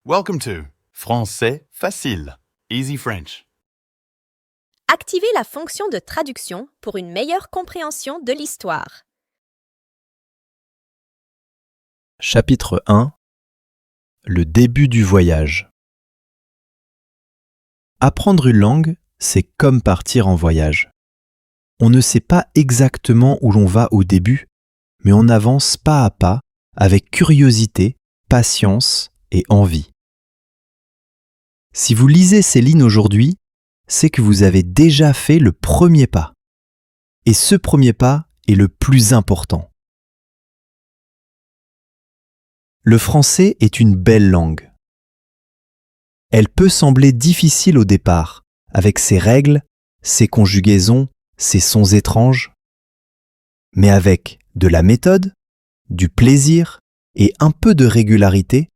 Welcome to Français facile, Easy French. Activez la fonction de traduction pour une meilleure compréhension de l'histoire. Chapitre 1. Le début du voyage. Apprendre une langue, c'est comme partir en voyage. On ne sait pas exactement où l'on va au début, mais on avance pas à pas avec curiosité, patience et envie. Si vous lisez ces lignes aujourd'hui, c'est que vous avez déjà fait le premier pas. Et ce premier pas est le plus important. Le français est une belle langue. Elle peut sembler difficile au départ, avec ses règles, ses conjugaisons, ses sons étranges. Mais avec de la méthode, du plaisir et un peu de régularité,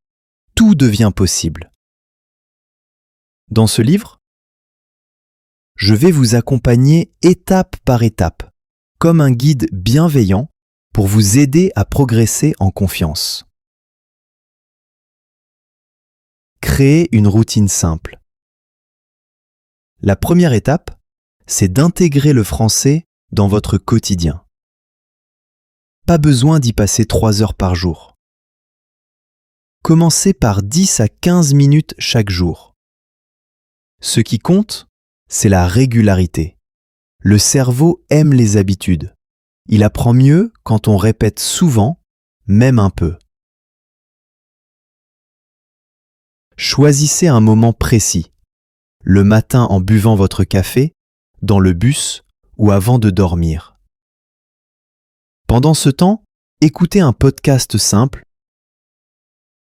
tout devient possible. Dans ce livre, je vais vous accompagner étape par étape, comme un guide bienveillant pour vous aider à progresser en confiance. Créer une routine simple. La première étape, c'est d'intégrer le français dans votre quotidien. Pas besoin d'y passer 3 heures par jour. Commencez par 10 à 15 minutes chaque jour. Ce qui compte, c'est la régularité. Le cerveau aime les habitudes. Il apprend mieux quand on répète souvent, même un peu. Choisissez un moment précis. Le matin en buvant votre café, dans le bus ou avant de dormir. Pendant ce temps, écoutez un podcast simple,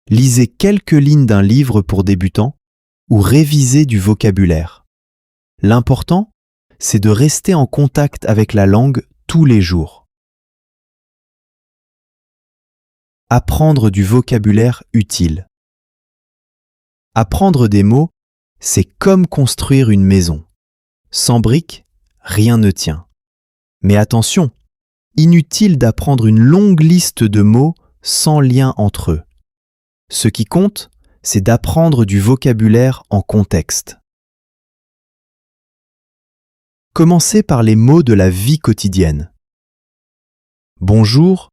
lisez quelques lignes d'un livre pour débutants ou révisez du vocabulaire. L'important, c'est de rester en contact avec la langue tous les jours. Apprendre du vocabulaire utile. Apprendre des mots, c'est comme construire une maison. Sans briques, rien ne tient. Mais attention, inutile d'apprendre une longue liste de mots sans lien entre eux. Ce qui compte, c'est d'apprendre du vocabulaire en contexte. Commencez par les mots de la vie quotidienne. Bonjour,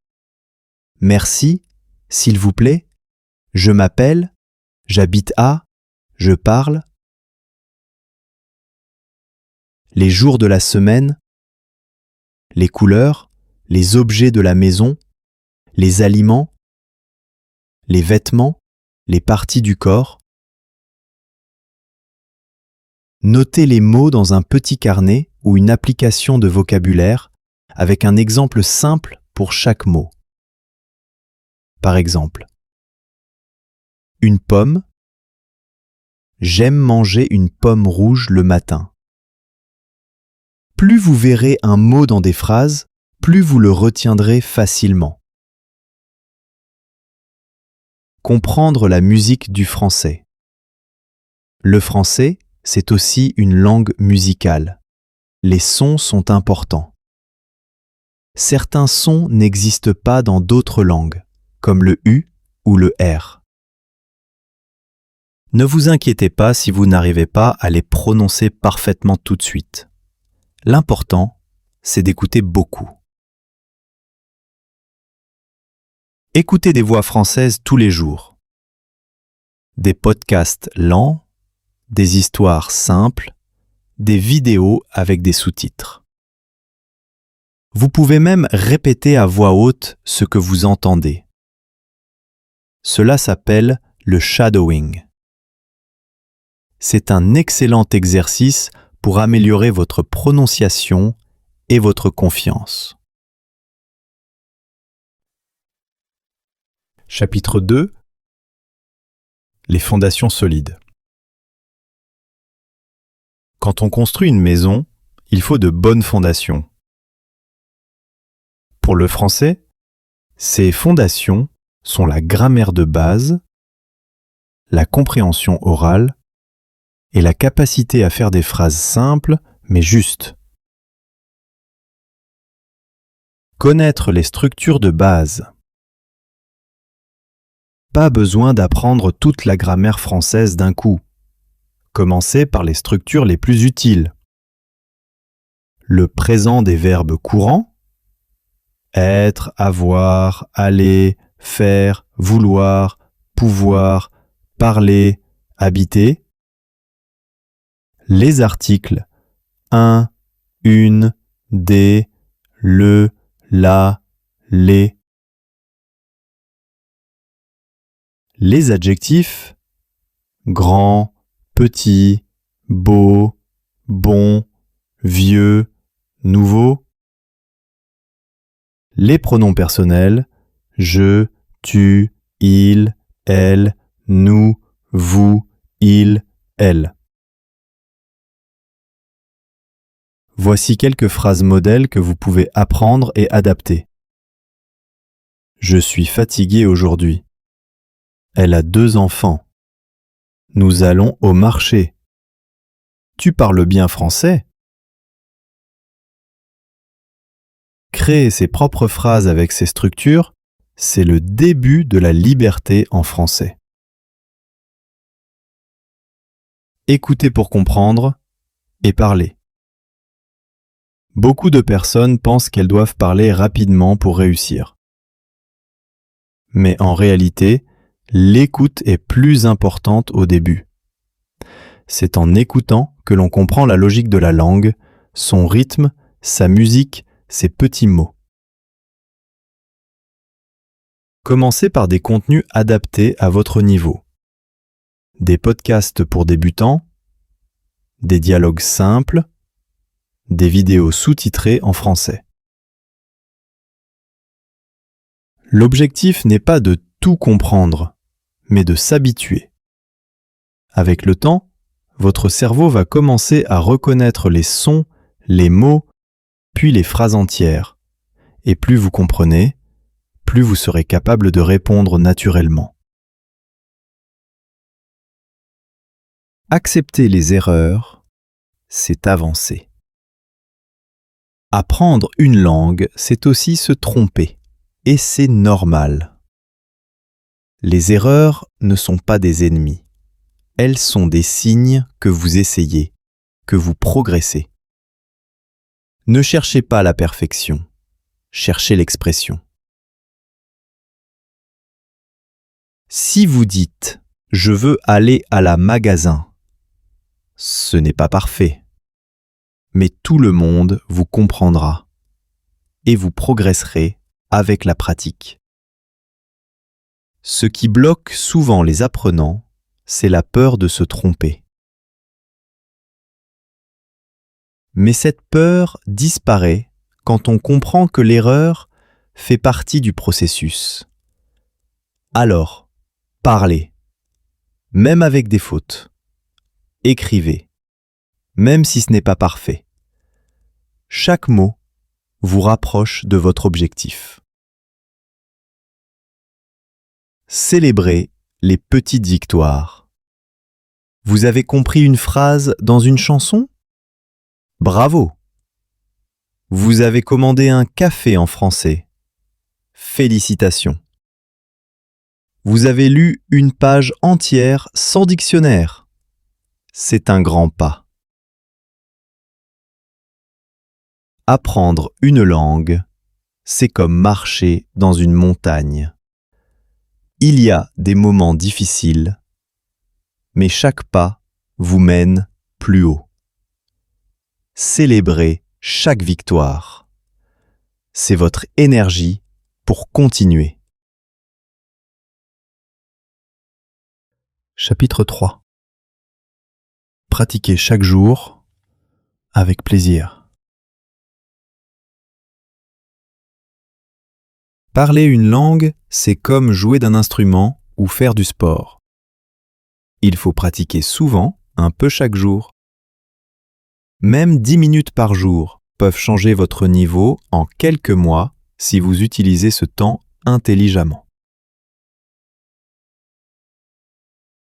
merci, s'il vous plaît, je m'appelle, j'habite à, je parle. Les jours de la semaine, les couleurs, les objets de la maison, les aliments, les vêtements, les parties du corps. Notez les mots dans un petit carnet ou une application de vocabulaire avec un exemple simple pour chaque mot. Par exemple, une pomme. J'aime manger une pomme rouge le matin. Plus vous verrez un mot dans des phrases, plus vous le retiendrez facilement. Comprendre la musique du français. Le français, c'est aussi une langue musicale. Les sons sont importants. Certains sons n'existent pas dans d'autres langues, comme le U ou le R. Ne vous inquiétez pas si vous n'arrivez pas à les prononcer parfaitement tout de suite. L'important, c'est d'écouter beaucoup. Écoutez des voix françaises tous les jours. Des podcasts lents, des histoires simples, des vidéos avec des sous-titres. Vous pouvez même répéter à voix haute ce que vous entendez. Cela s'appelle le shadowing. C'est un excellent exercice pour améliorer votre prononciation et votre confiance. Chapitre 2. Les fondations solides. Quand on construit une maison, il faut de bonnes fondations. Pour le français, ces fondations sont la grammaire de base, la compréhension orale et la capacité à faire des phrases simples mais justes. Connaître les structures de base. Pas besoin d'apprendre toute la grammaire française d'un coup. Commencez par les structures les plus utiles. Le présent des verbes courants, être, avoir, aller, faire, vouloir, pouvoir, parler, habiter. Les articles un, une, des, le, la, les. Les adjectifs grand, petit, beau, bon, vieux, nouveau. Les pronoms personnels je, tu, il, elle, nous, vous, il, elle. Voici quelques phrases modèles que vous pouvez apprendre et adapter. Je suis fatigué aujourd'hui. Elle a 2 enfants. Nous allons au marché. Tu parles bien français? Créer ses propres phrases avec ces structures, c'est le début de la liberté en français. Écoutez pour comprendre et parler. Beaucoup de personnes pensent qu'elles doivent parler rapidement pour réussir. Mais en réalité, l'écoute est plus importante au début. C'est en écoutant que l'on comprend la logique de la langue, son rythme, sa musique, ses petits mots. Commencez par des contenus adaptés à votre niveau. Des podcasts pour débutants, des dialogues simples, des vidéos sous-titrées en français. L'objectif n'est pas de tout comprendre, mais de s'habituer. Avec le temps, votre cerveau va commencer à reconnaître les sons, les mots, puis les phrases entières. Et plus vous comprenez, plus vous serez capable de répondre naturellement. Accepter les erreurs, c'est avancer. Apprendre une langue, c'est aussi se tromper, et c'est normal. Les erreurs ne sont pas des ennemis. Elles sont des signes que vous essayez, que vous progressez. Ne cherchez pas la perfection, cherchez l'expression. Si vous dites « je veux aller à la magasin », ce n'est pas parfait. Mais tout le monde vous comprendra et vous progresserez avec la pratique. Ce qui bloque souvent les apprenants, c'est la peur de se tromper. Mais cette peur disparaît quand on comprend que l'erreur fait partie du processus. Alors, parlez, même avec des fautes. Écrivez, même si ce n'est pas parfait. Chaque mot vous rapproche de votre objectif. Célébrez les petites victoires. Vous avez compris une phrase dans une chanson? Bravo! Vous avez commandé un café en français. Félicitations! Vous avez lu une page entière sans dictionnaire. C'est un grand pas. Apprendre une langue, c'est comme marcher dans une montagne. Il y a des moments difficiles, mais chaque pas vous mène plus haut. Célébrez chaque victoire. C'est votre énergie pour continuer. Chapitre 3. Pratiquez chaque jour avec plaisir. Parler une langue, c'est comme jouer d'un instrument ou faire du sport. Il faut pratiquer souvent, un peu chaque jour. Même 10 minutes par jour peuvent changer votre niveau en quelques mois si vous utilisez ce temps intelligemment.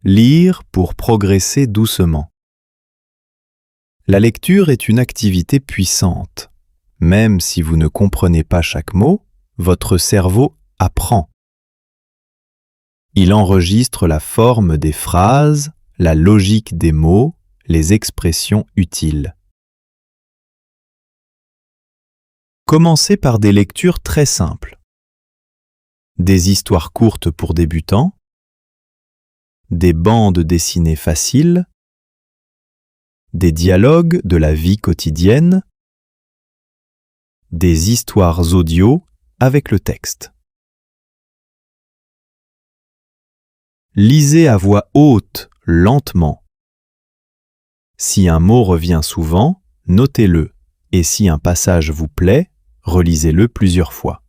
Lire pour progresser doucement. La lecture est une activité puissante. Même si vous ne comprenez pas chaque mot, votre cerveau apprend. Il enregistre la forme des phrases, la logique des mots, les expressions utiles. Commencez par des lectures très simples. Des histoires courtes pour débutants, des bandes dessinées faciles, des dialogues de la vie quotidienne, des histoires audio avec le texte. Lisez à voix haute, lentement. Si un mot revient souvent, notez-le, et si un passage vous plaît, relisez-le plusieurs fois.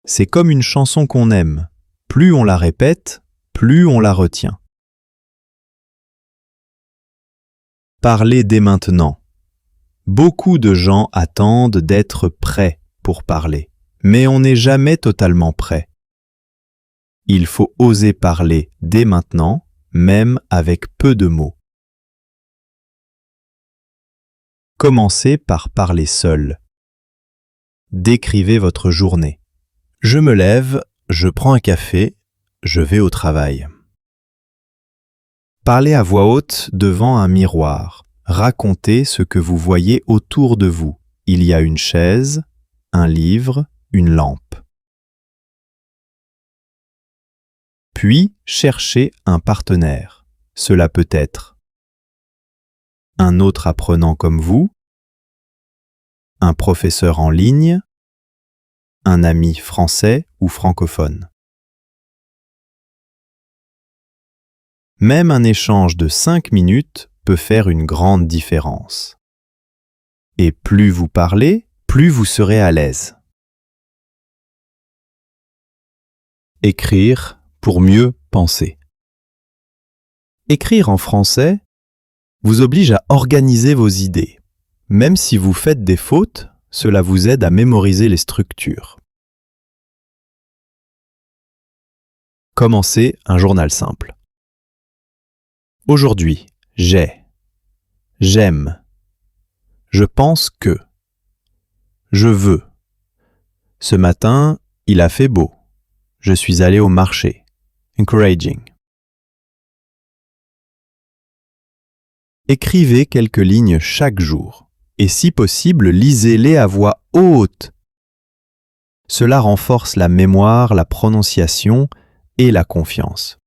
C'est comme une chanson qu'on aime. Plus on la répète, plus on la retient. Parlez dès maintenant. Beaucoup de gens attendent d'être prêts pour parler, mais on n'est jamais totalement prêt. Il faut oser parler dès maintenant, même avec peu de mots. Commencez par parler seul. Décrivez votre journée. Je me lève, je prends un café, je vais au travail. Parlez à voix haute devant un miroir. Racontez ce que vous voyez autour de vous. Il y a une chaise, un livre, une lampe. Puis, cherchez un partenaire. Cela peut être un autre apprenant comme vous, un professeur en ligne, un ami français ou francophone. Même un échange de 5 minutes peut faire une grande différence. Et plus vous parlez, plus vous serez à l'aise. Écrire pour mieux penser. Écrire en français vous oblige à organiser vos idées. Même si vous faites des fautes, cela vous aide à mémoriser les structures. Commencez un journal simple. Aujourd'hui, j'aime, je pense que, je veux. Ce matin, il a fait beau. Je suis allé au marché. Encouraging. Écrivez quelques lignes chaque jour et si possible, lisez-les à voix haute. Cela renforce la mémoire, la prononciation et la confiance.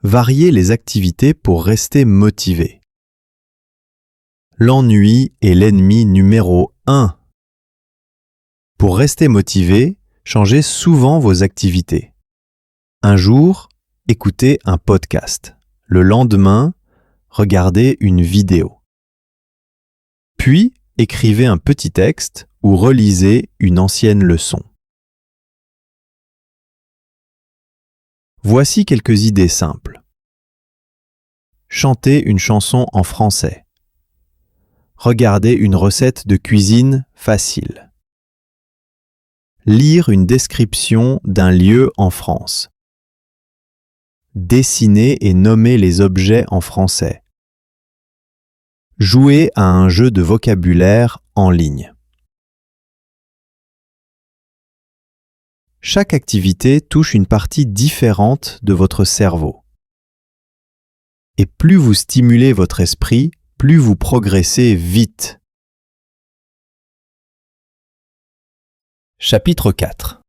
Variez les activités pour rester motivé. L'ennui est l'ennemi numéro 1. Pour rester motivé, changez souvent vos activités. Un jour, écoutez un podcast. Le lendemain, regardez une vidéo. Puis, écrivez un petit texte ou relisez une ancienne leçon. Voici quelques idées simples. Chantez une chanson en français. Regardez une recette de cuisine facile. Lire une description d'un lieu en France. Dessiner et nommer les objets en français. Jouer à un jeu de vocabulaire en ligne. Chaque activité touche une partie différente de votre cerveau. Et plus vous stimulez votre esprit, plus vous progressez vite. Chapitre 4.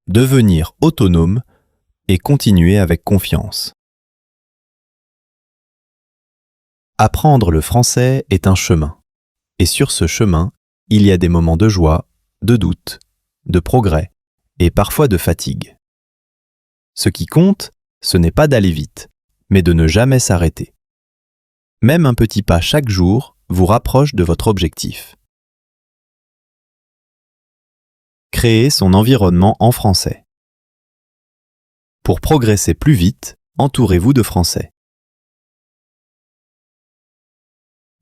Devenir autonome et continuer avec confiance. Apprendre le français est un chemin. Et sur ce chemin, il y a des moments de joie, de doute, de progrès et parfois de fatigue. Ce qui compte, ce n'est pas d'aller vite, mais de ne jamais s'arrêter. Même un petit pas chaque jour vous rapproche de votre objectif. Créer son environnement en français. Pour progresser plus vite, entourez-vous de Français.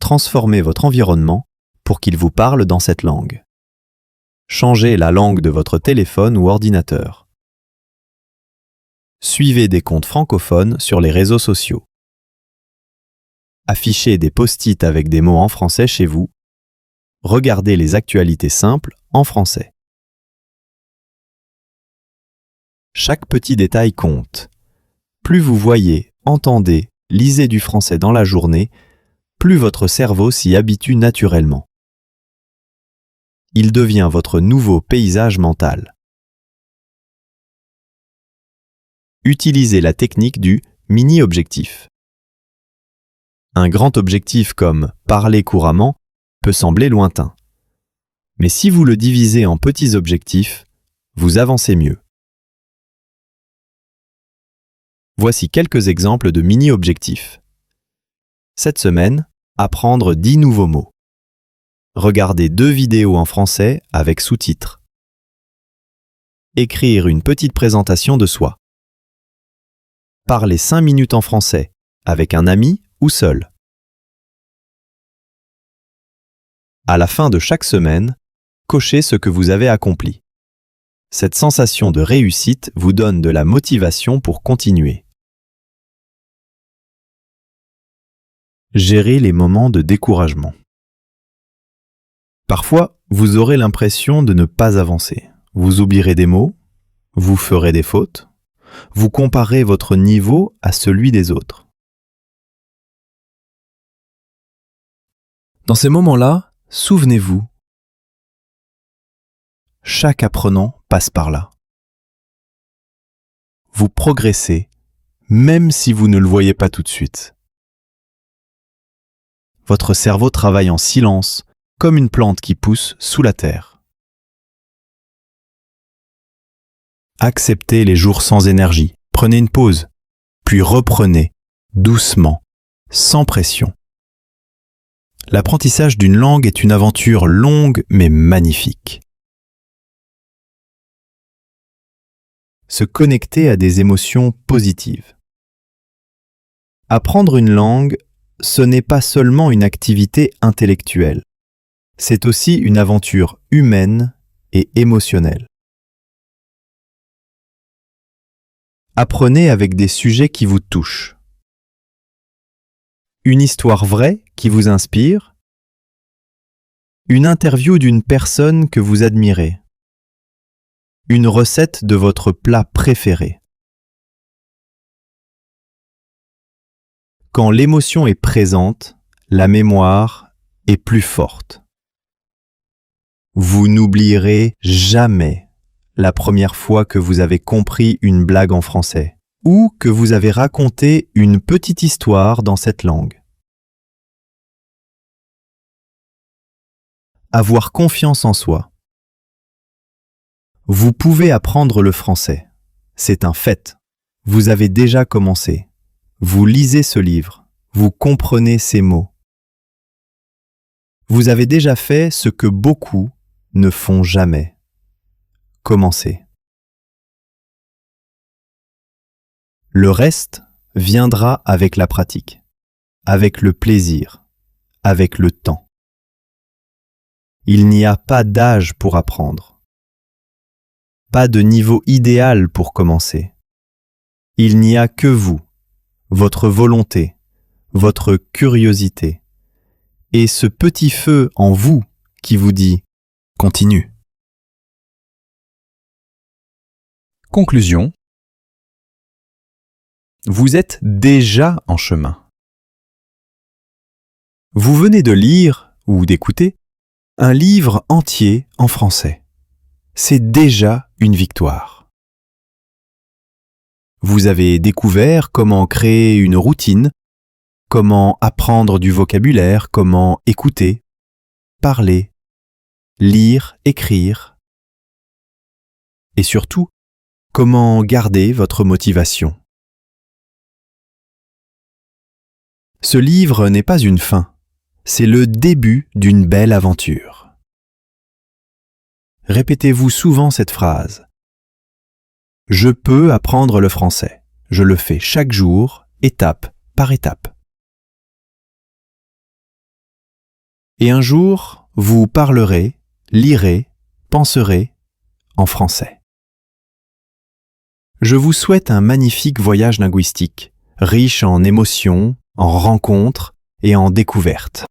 Transformez votre environnement pour qu'il vous parle dans cette langue. Changez la langue de votre téléphone ou ordinateur. Suivez des comptes francophones sur les réseaux sociaux. Affichez des post-it avec des mots en français chez vous. Regardez les actualités simples en français. Chaque petit détail compte. Plus vous voyez, entendez, lisez du français dans la journée, plus votre cerveau s'y habitue naturellement. Il devient votre nouveau paysage mental. Utilisez la technique du mini-objectif. Un grand objectif comme parler couramment peut sembler lointain. Mais si vous le divisez en petits objectifs, vous avancez mieux. Voici quelques exemples de mini-objectifs. Cette semaine, apprendre 10 nouveaux mots. Regarder 2 vidéos en français avec sous-titres. Écrire une petite présentation de soi. Parler 5 minutes en français, avec un ami ou seul. À la fin de chaque semaine, cochez ce que vous avez accompli. Cette sensation de réussite vous donne de la motivation pour continuer. Gérez les moments de découragement. Parfois, vous aurez l'impression de ne pas avancer. Vous oublierez des mots, vous ferez des fautes, vous comparez votre niveau à celui des autres. Dans ces moments-là, souvenez-vous, chaque apprenant passe par là. Vous progressez, même si vous ne le voyez pas tout de suite. Votre cerveau travaille en silence, comme une plante qui pousse sous la terre. Acceptez les jours sans énergie, prenez une pause, puis reprenez, doucement, sans pression. L'apprentissage d'une langue est une aventure longue mais magnifique. Se connecter à des émotions positives. Apprendre une langue, ce n'est pas seulement une activité intellectuelle, c'est aussi une aventure humaine et émotionnelle. Apprenez avec des sujets qui vous touchent. Une histoire vraie qui vous inspire. Une interview d'une personne que vous admirez. Une recette de votre plat préféré. Quand l'émotion est présente, la mémoire est plus forte. Vous n'oublierez jamais la première fois que vous avez compris une blague en français ou que vous avez raconté une petite histoire dans cette langue. Avoir confiance en soi. Vous pouvez apprendre le français. C'est un fait. Vous avez déjà commencé. Vous lisez ce livre. Vous comprenez ces mots. Vous avez déjà fait ce que beaucoup ne font jamais. Commencez. Le reste viendra avec la pratique, avec le plaisir, avec le temps. Il n'y a pas d'âge pour apprendre. Pas de niveau idéal pour commencer. Il n'y a que vous, votre volonté, votre curiosité, et ce petit feu en vous qui vous dit « Continue ». Conclusion. Vous êtes déjà en chemin. Vous venez de lire ou d'écouter un livre entier en français. C'est déjà une victoire. Vous avez découvert comment créer une routine, comment apprendre du vocabulaire, comment écouter, parler, lire, écrire, et surtout, comment garder votre motivation. Ce livre n'est pas une fin, c'est le début d'une belle aventure. Répétez-vous souvent cette phrase. Je peux apprendre le français. Je le fais chaque jour, étape par étape. Et un jour, vous parlerez, lirez, penserez en français. Je vous souhaite un magnifique voyage linguistique, riche en émotions, en rencontres et en découvertes.